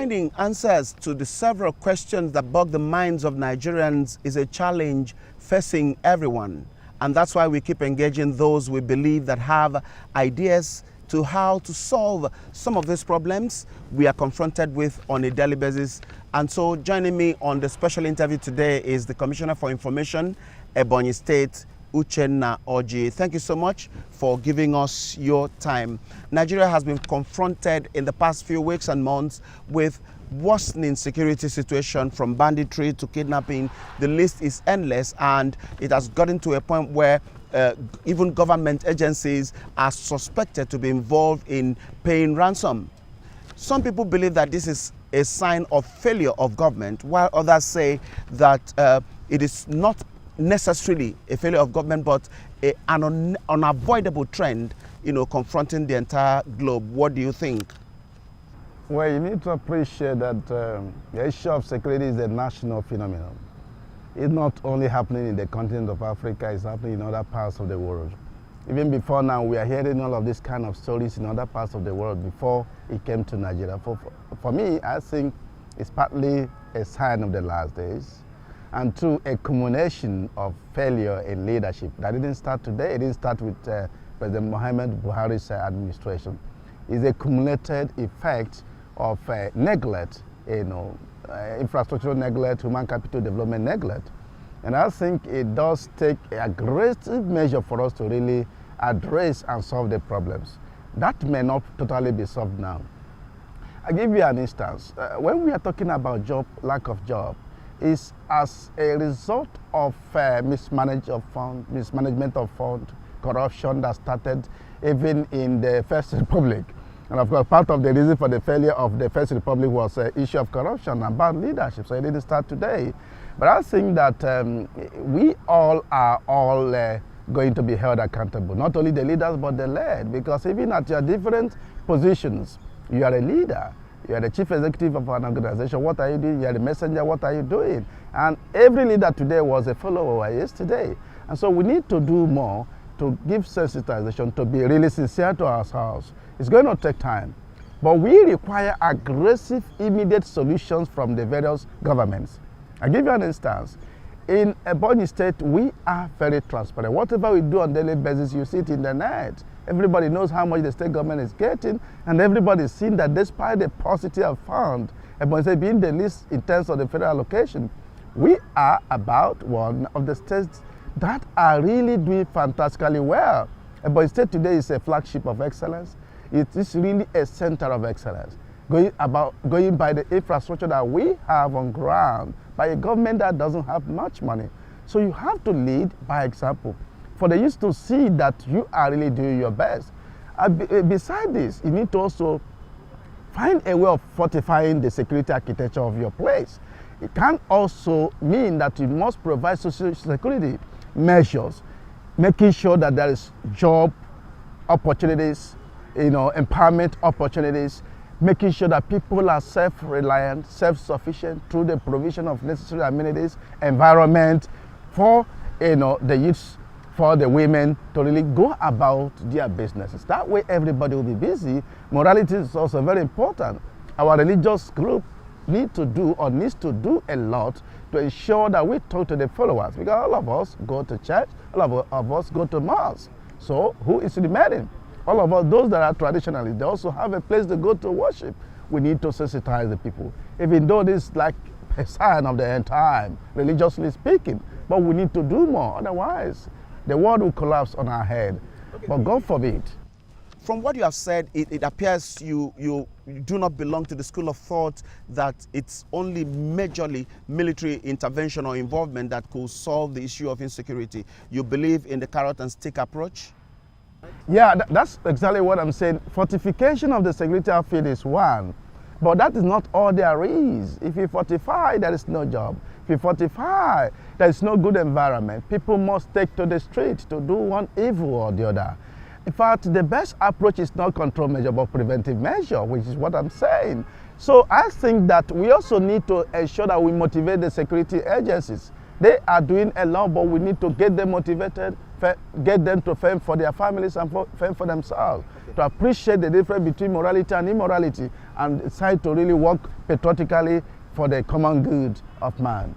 Finding answers to the several questions that bog the minds of Nigerians is a challenge facing everyone. And that's why we keep engaging those we believe that have ideas to how to solve some of these problems we are confronted with on a daily basis. And so joining me on the special interview today is the Commissioner for Information, Ebonyi State, Uchenna Oji. Thank you so much for giving us your time. Nigeria has been confronted in the past few weeks and months with worsening security situation, from banditry to kidnapping. The list is endless, and it has gotten to a point where even government agencies are suspected to be involved in paying ransom. Some people believe that this is a sign of failure of government, while others say that it is not necessarily a failure of government, but an unavoidable trend, confronting the entire globe. What do you think? Well, you need to appreciate that the issue of security is a national phenomenon. It's not only happening in the continent of Africa, it's happening in other parts of the world. Even before now, we are hearing all of these kind of stories in other parts of the world before it came to Nigeria. For me, I think it's partly a sign of the last days, and two, a culmination of failure in leadership. That didn't start today. It didn't start with President Muhammad Buhari's administration. It's a cumulative effect of neglect, infrastructural neglect, human capital development neglect. And I think it does take an aggressive measure for us to really address and solve the problems. That may not totally be solved now. I'll give you an instance. When we are talking about lack of job, it's as a result of mismanagement of fund, corruption that started even in the First Republic. And of course, part of the reason for the failure of the First Republic was the issue of corruption and bad leadership. So it didn't start today. But I think that we all are going to be held accountable. Not only the leaders, but the led. Because even at your different positions, you are a leader. You are the chief executive of an organization. What are you doing? You are the messenger. What are you doing? And every leader today was a follower yesterday. And so we need to do more to give sensitization, to be really sincere to ourselves. It's going to take time, but we require aggressive, immediate solutions from the various governments. I'll give you an instance. In Ebonyi State, we are very transparent. Whatever we do on a daily basis, you see it in the net. Everybody knows how much the state government is getting, and everybody's seen that despite the paucity of funds, Ebonyi State being the least in terms of the federal allocation, we are about one of the states that are really doing fantastically well. Ebonyi State today is a flagship of excellence. It is really a center of excellence, going by the infrastructure that we have on ground, by a government that doesn't have much money. So you have to lead by example for the youth to see that you are really doing your best. Beside this, you need to also find a way of fortifying the security architecture of your place. It can also mean that you must provide social security measures, making sure that there is job opportunities, empowerment opportunities, making sure that people are self-reliant, self-sufficient through the provision of necessary amenities, environment for the youths, for the women to really go about their businesses. That way everybody will be busy. Morality is also very important. Our religious group needs to do a lot to ensure that we talk to the followers, because all of us go to church, all of us go to mosque. So who is remaining? All of us, those that are traditionalists, they also have a place to go to worship. We need to sensitize the people, even though this is like a sign of the end time, religiously speaking. But we need to do more, otherwise the world will collapse on our head. Okay. But God forbid. From what you have said, it appears you do not belong to the school of thought that it's only majorly military intervention or involvement that could solve the issue of insecurity. You believe in the carrot and stick approach? Yeah, that's exactly what I'm saying. Fortification of the security outfit is one, but that is not all there is. If you fortify, there is no job. If you fortify, there is no good environment. People must take to the street to do one evil or the other. In fact, the best approach is not control measure, but preventive measure, which is what I'm saying. So I think that we also need to ensure that we motivate the security agencies. They are doing a lot, but we need to get them motivated, get them to fend for their families and fend for themselves, to appreciate the difference between morality and immorality, and decide to really work patriotically for the common good of man.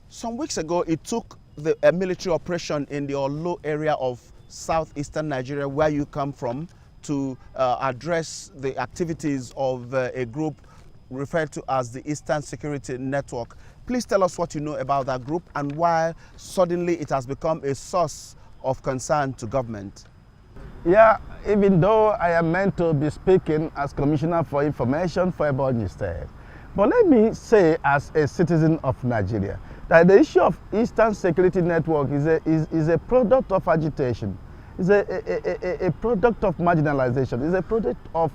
Some weeks ago, it took a military operation in the Olo area of southeastern Nigeria, where you come from, to address the activities of a group referred to as the Eastern Security Network. Please tell us what you know about that group and why suddenly it has become a source of concern to government. Yeah, even though I am meant to be speaking as Commissioner for Information for Ebonyi State, but let me say as a citizen of Nigeria that the issue of Eastern Security Network is a product of agitation, is a product of marginalization, is a product of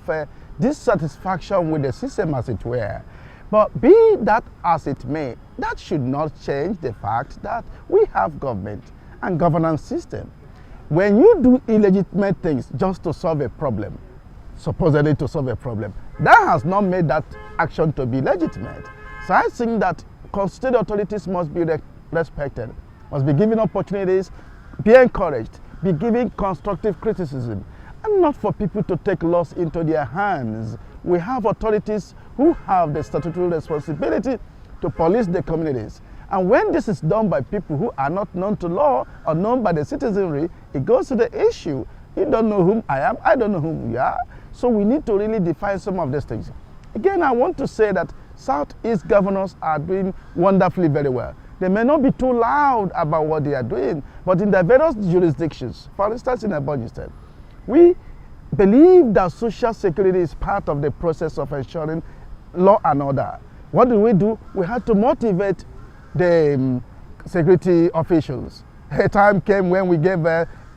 dissatisfaction with the system, as it were. But be that as it may, that should not change the fact that we have government and governance system. When you do illegitimate things just to solve a problem, supposedly to solve a problem, that has not made that action to be legitimate. So I think that constituted authorities must be respected, must be given opportunities, be encouraged, be given constructive criticism, and not for people to take laws into their hands. We have authorities who have the statutory responsibility to police the communities. And when this is done by people who are not known to law or known by the citizenry, it goes to the issue. You don't know whom I am, I don't know whom you are. So we need to really define some of these things. Again, I want to say that Southeast governors are doing wonderfully very well. They may not be too loud about what they are doing, but in their various jurisdictions, for instance in Ebonyi State, we believe that social security is part of the process of ensuring law and order. What do? We had to motivate the security officials. A time came when we gave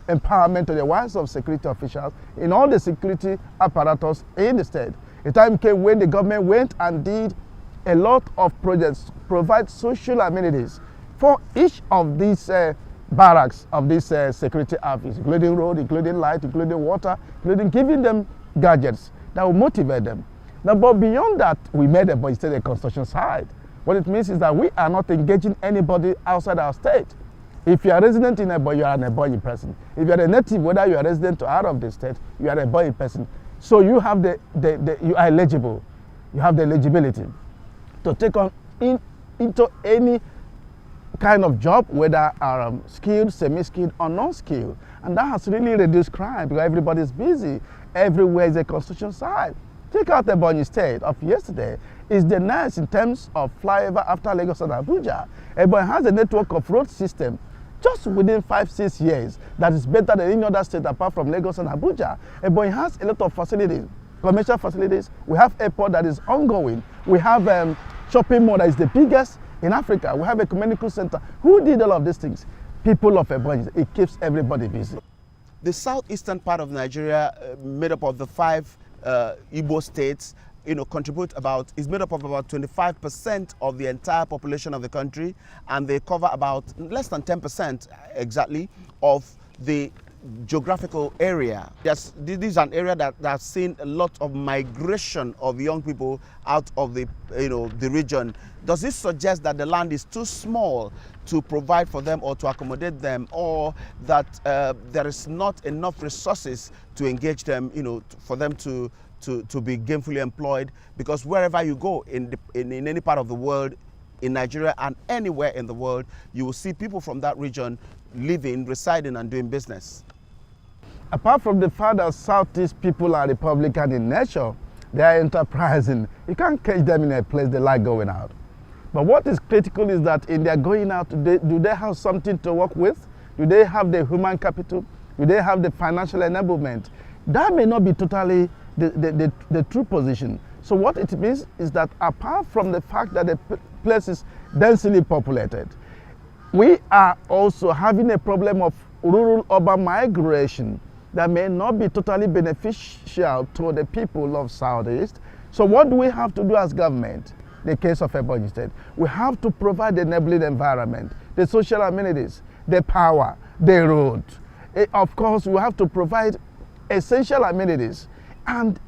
empowerment to the wives of security officials in all the security apparatus in the state. A time came when the government went and did a lot of projects, provide social amenities for each of these barracks of these security offices, including road, including light, including water, including giving them gadgets that will motivate them. Now, but beyond that, we made Ebonyi State a construction site. What it means is that we are not engaging anybody outside our state. If you are resident in Ebonyi, you are an Ebonyi person. If you are a native, whether you are resident or out of the state, you are an Ebonyi person. So you have you are eligible. You have the eligibility to take on into any kind of job, whether skilled, semi-skilled, or non-skilled. And that has really reduced crime because everybody is busy. Everywhere is a construction site. Take out the Ebonyi State of yesterday. It's the next in terms of flyover after Lagos and Abuja. Ebonyi has a network of road system just within 5-6 years that is better than any other state apart from Lagos and Abuja. Ebonyi has a lot of facilities, commercial facilities. We have airport that is ongoing. We have shopping mall that is the biggest in Africa. We have a community center. Who did all of these things? People of Ebonyi. It keeps everybody busy. The southeastern part of Nigeria, made up of the 5 Igbo states, is made up of about 25% of the entire population of the country, and they cover about less than 10% exactly of the geographical area. Yes, this is an area that has seen a lot of migration of young people out of the region. Does this suggest that the land is too small to provide for them or to accommodate them, or that there is not enough resources to engage them, for them to be gainfully employed? Because wherever you go in any part of the world, in Nigeria and anywhere in the world, you will see people from that region living, residing, and doing business. Apart from the fact that Southeast people are Republican in nature, they are enterprising. You can't catch them in a place they like going out. But what is critical is that in their going out, do they have something to work with? Do they have the human capital? Do they have the financial enablement? That may not be totally the true position. So what it means is that apart from the fact that the place is densely populated, we are also having a problem of rural-urban migration that may not be totally beneficial to the people of Southeast. So what do we have to do as government? The case of Ebonyi State, we have to provide the enabling environment, the social amenities, the power, the road. Of course, we have to provide essential amenities and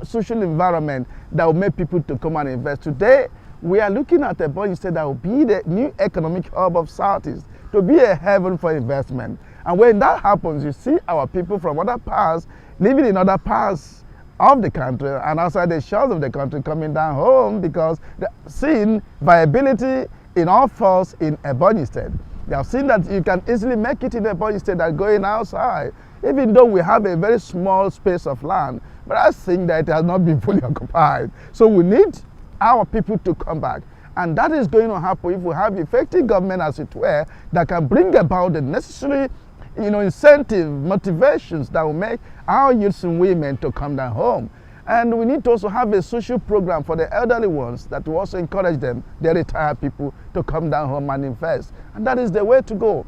social environment that will make people to come and invest. Today, we are looking at Ebonyi State that will be the new economic hub of Southeast, to be a haven for investment. And when that happens, you see our people from other parts living in other parts of the country and outside the shores of the country coming down home because they're seeing viability in all force in Ebonyi State. They have seen that you can easily make it in Ebonyi State than going outside, even though we have a very small space of land. But I think that it has not been fully occupied. So we need our people to come back. And that is going to happen if we have effective government, as it were, that can bring about the necessary incentive, motivations that will make our youths and women to come down home. And we need to also have a social program for the elderly ones that will also encourage them, the retired people, to come down home and invest. And that is the way to go.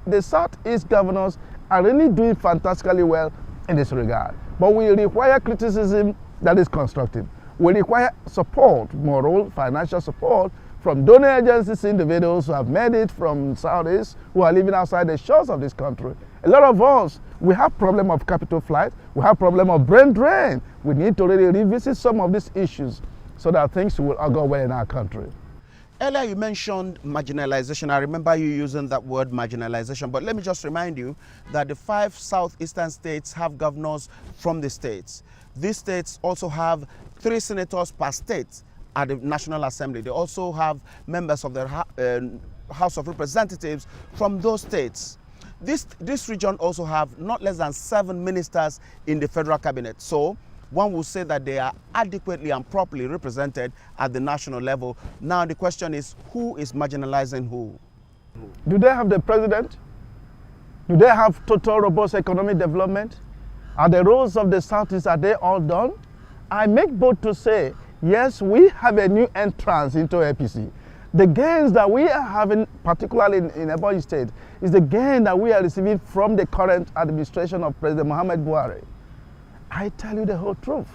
The Southeast governors are really doing fantastically well in this regard. But we require criticism that is constructive. We require support, moral, financial support, from donor agencies, individuals who have made it from Southeast, who are living outside the shores of this country. A lot of us, we have problem of capital flight, we have problem of brain drain. We need to really revisit some of these issues so that things will all go well in our country. Earlier you mentioned marginalization. I remember you using that word marginalization, but let me just remind you that the 5 southeastern states have governors from the states. These states also have 3 senators per state at the National Assembly. They also have members of the House of Representatives from those states. This region also have not less than 7 ministers in the federal cabinet. So one will say that they are adequately and properly represented at the national level. Now the question is, who is marginalizing who? Do they have the president? Do they have total robust economic development? Are the roads of the Southeast, are they all done? I make bold to say, yes, we have a new entrance into APC. The gains that we are having, particularly in Ebonyi State, is the gain that we are receiving from the current administration of President Muhammad Buhari. I tell you the whole truth.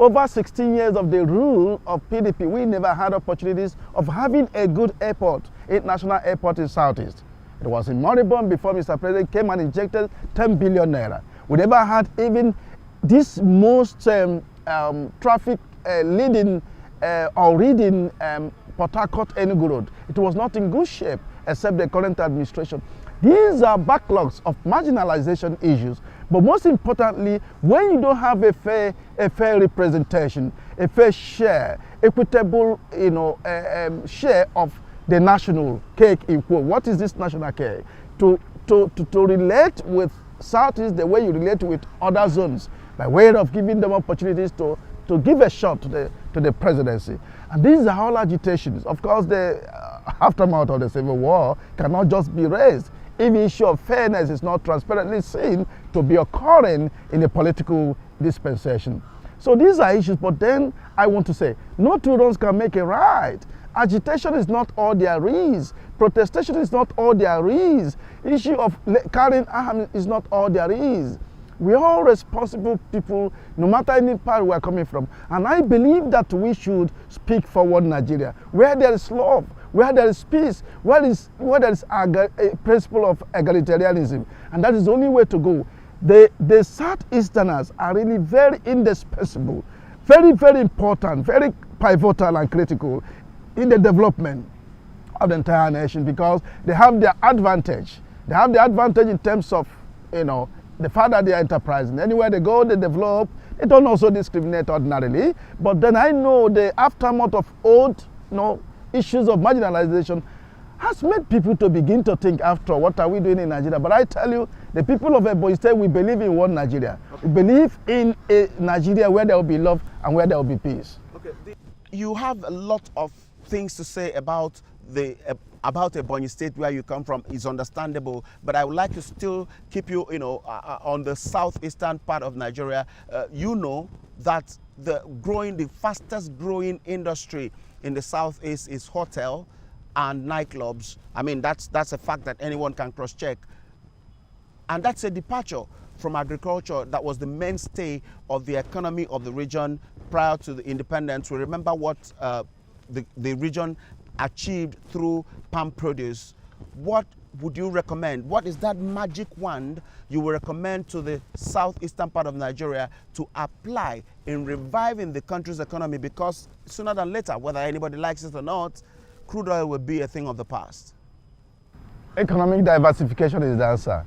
Over 16 years of the rule of PDP, we never had opportunities of having a good airport, international airport in Southeast. It was in Moribund before Mr. President came and injected 10 billion naira. We never had even this most traffic leading or reading Port Harcourt Enugu Road. It was not in good shape except the current administration. These are backlogs of marginalization issues. But most importantly, when you don't have a fair representation, a fair share, equitable share of the national cake in quote. What is this national cake? To relate with Southeast the way you relate with other zones, by way of giving them opportunities to give a shot to the presidency. And these are all agitations. Of course, the aftermath of the Civil War cannot just be raised if the issue of fairness is not transparently seen to be occurring in a political dispensation. So these are issues, but then I want to say, no 2 wrongs can make a right. Agitation is not all there is. Protestation is not all there is. Issue of carrying arms is not all there is. We are all responsible people, no matter any part we are coming from. And I believe that we should speak for one Nigeria, where there is love, where there is peace, where there is a principle of egalitarianism. And that is the only way to go. The Southeasterners are really very indispensable, very, very important, very pivotal and critical in the development of the entire nation, because they have their advantage. They have the advantage in terms of, the fact that they are enterprising. Anywhere they go, they develop. They don't also discriminate ordinarily. But then I know the aftermath of old issues of marginalization has made people to begin to think, after what are we doing in Nigeria? But I tell you, the people of Ebonyi State, we believe in one Nigeria. Okay. We believe in a Nigeria where there will be love and where there will be peace. Okay. You have a lot of things to say about Ebonyi State, where you come from, is understandable, but I would like to still keep you, on the southeastern part of Nigeria. You know that the fastest growing industry in the southeast is hotel and nightclubs. I mean, that's a fact that anyone can cross-check, and that's a departure from agriculture that was the mainstay of the economy of the region prior to the independence. We remember what the region achieved through palm produce. What would you recommend? What is that magic wand you will recommend to the southeastern part of Nigeria to apply in reviving the country's economy? Because sooner than later, whether anybody likes it or not, crude oil will be a thing of the past. Economic diversification is the answer.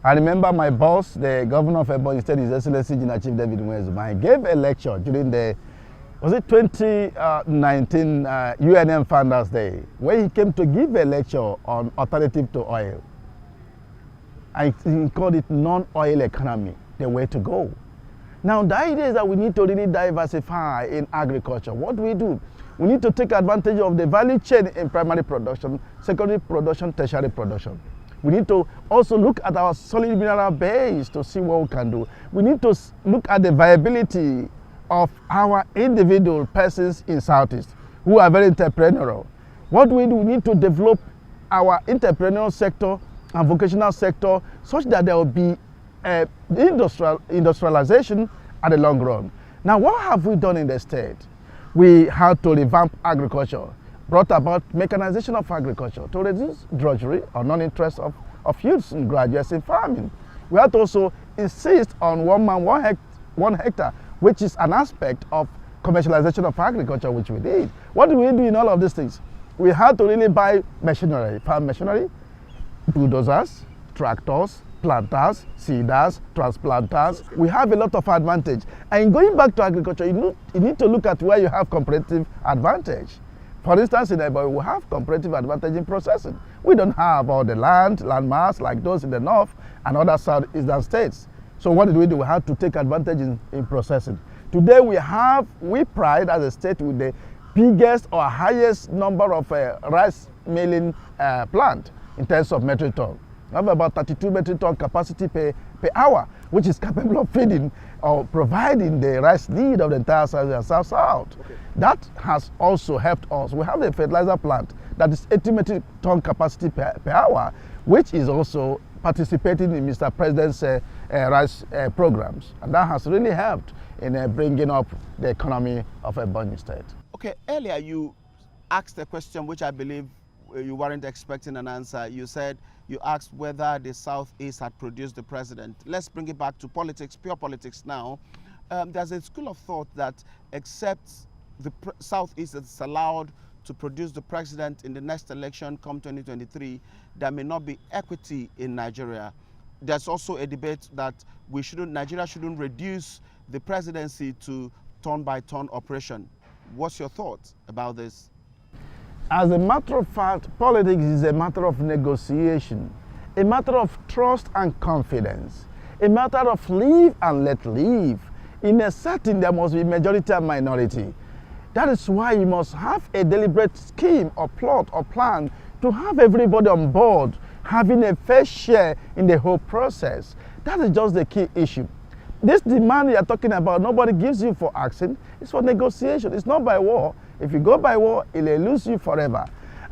I remember my boss, the governor of Ebonyi State, His Excellency Engineer Chief David Nwezuma, gave a lecture during the, was it 2019 UNM Founders Day, where he came to give a lecture on alternative to oil. And he called it non-oil economy, the way to go. Now, the idea is that we need to really diversify in agriculture. What do? We need to take advantage of the value chain in primary production, secondary production, tertiary production. We need to also look at our solid mineral base to see what we can do. We need to look at the viability of our individual persons in Southeast who are very entrepreneurial. What we do, we need to develop our entrepreneurial sector and vocational sector such that there will be industrialization at the long run. Now, what have we done in the state? We had to revamp agriculture, brought about mechanization of agriculture to reduce drudgery or non-interest of youths and graduates in farming. We had to also insist on 1 man, 1 hectare, which is an aspect of commercialization of agriculture, which we did. What do we do in all of these things? We had to really buy machinery, farm machinery, bulldozers, tractors, planters, seeders, transplanters. We have a lot of advantage. And going back to agriculture, you need to look at where you have competitive advantage. For instance, in Ebonyi, we have competitive advantage in processing. We don't have all the land mass like those in the north and other southeastern states. So what did? We had to take advantage in processing. Today we pride as a state with the biggest or highest number of rice milling plant in terms of metric ton. We have about 32 metric ton capacity per hour, which is capable of feeding or providing the rice need of the entire South-South. Okay. That has also helped us. We have a fertilizer plant that is 80 metric ton capacity per hour, which is also participating in Mr. President's rice programs. And that has really helped in bringing up the economy of Ebonyi State. Okay, earlier you asked a question which I believe you weren't expecting an answer. You said you asked whether the Southeast had produced the president. Let's bring it back to politics, pure politics now. There's a school of thought that except the Southeast is allowed to produce the president in the next election come 2023, there may not be equity in Nigeria. There's also a debate that Nigeria shouldn't reduce the presidency to turn-by-turn operation. What's your thoughts about this? As a matter of fact, politics is a matter of negotiation, a matter of trust and confidence, a matter of live and let live. In a setting, there must be majority and minority. That is why you must have a deliberate scheme or plot or plan to have everybody on board, having a fair share in the whole process. That is just the key issue. This demand you are talking about, nobody gives you for asking. It's for negotiation. It's not by war. If you go by war, it will lose you forever.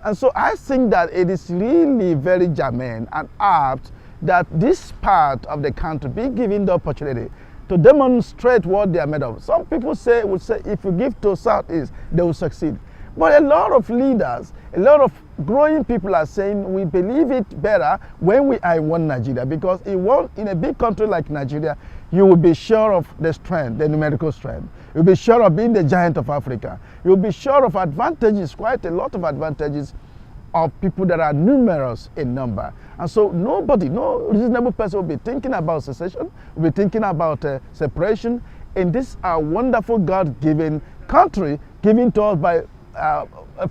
And so I think that it is really very germane and apt that this part of the country be given the opportunity to demonstrate what they are made of. Some people would say if you give to Southeast, they will succeed. But a lot of leaders, a lot of growing people are saying we believe it better when we are in one Nigeria, because in a big country like Nigeria, you will be sure of the strength, the numerical strength. You'll be sure of being the giant of Africa. You'll be sure of advantages, quite a lot of advantages of people that are numerous in number. And so no reasonable person will be thinking about secession, will be thinking about separation in this wonderful God-given country given to us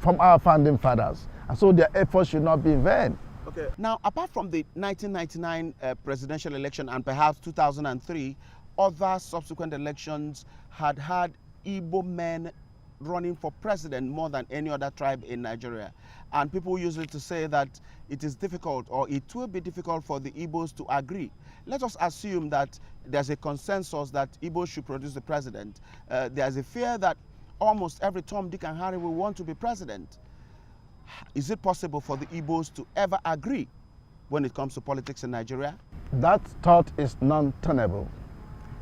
from our founding fathers. And so their efforts should not be in vain. Okay. Now, apart from the 1999 presidential election and perhaps 2003, other subsequent elections had Igbo men running for president more than any other tribe in Nigeria. And people usually to say that it is difficult, or it will be difficult for the Igbos to agree. Let us assume that there's a consensus that Igbos should produce the president. There's a fear that almost every Tom, Dick and Harry will want to be president. Is it possible for the Igbos to ever agree when it comes to politics in Nigeria? That thought is non-tenable.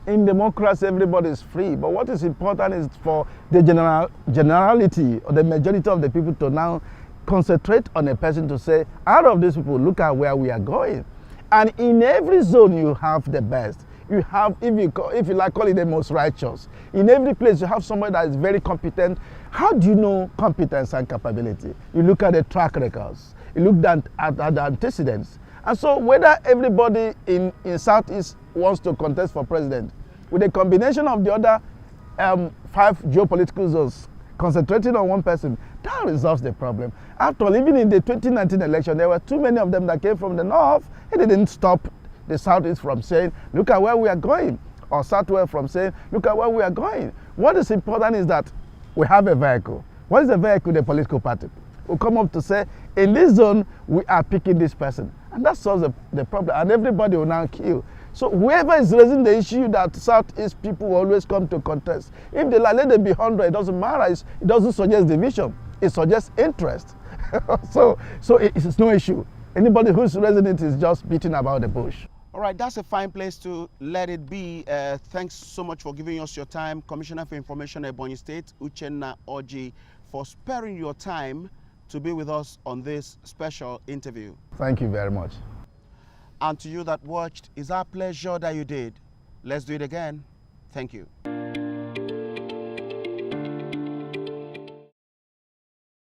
In democracy, everybody is free, but what is important is for the generality or the majority of the people to now concentrate on a person to say, out of these people, look at where we are going. And in every zone, you have the best. You have, if you like, call it the most righteous. In every place, you have somebody that is very competent. How do you know competence and capability? You look at the track records. You look at the antecedents. And so whether everybody in Southeast wants to contest for president, with a combination of the other 5 geopolitical zones concentrating on one person, that resolves the problem. After all, even in the 2019 election, there were too many of them that came from the north. It didn't stop the Southeast from saying, look at where we are going, or Southwest from saying, look at where we are going. What is important is that we have a vehicle. What is the vehicle? The political party will come up to say, in this zone, we are picking this person. And that solves the problem, and everybody will now queue. So whoever is raising the issue that Southeast people will always come to contest, if they let them be 100, it doesn't matter. It doesn't suggest division. It suggests interest. so it's no issue. Anybody who's raising it is just beating about the bush. All right, that's a fine place to let it be. Thanks so much for giving us your time, Commissioner for Information, Ebonyi State, Uchenna Oji, for sparing your time to be with us on this special interview. Thank you very much. And to you that watched, it's our pleasure that you did. Let's do it again. Thank you.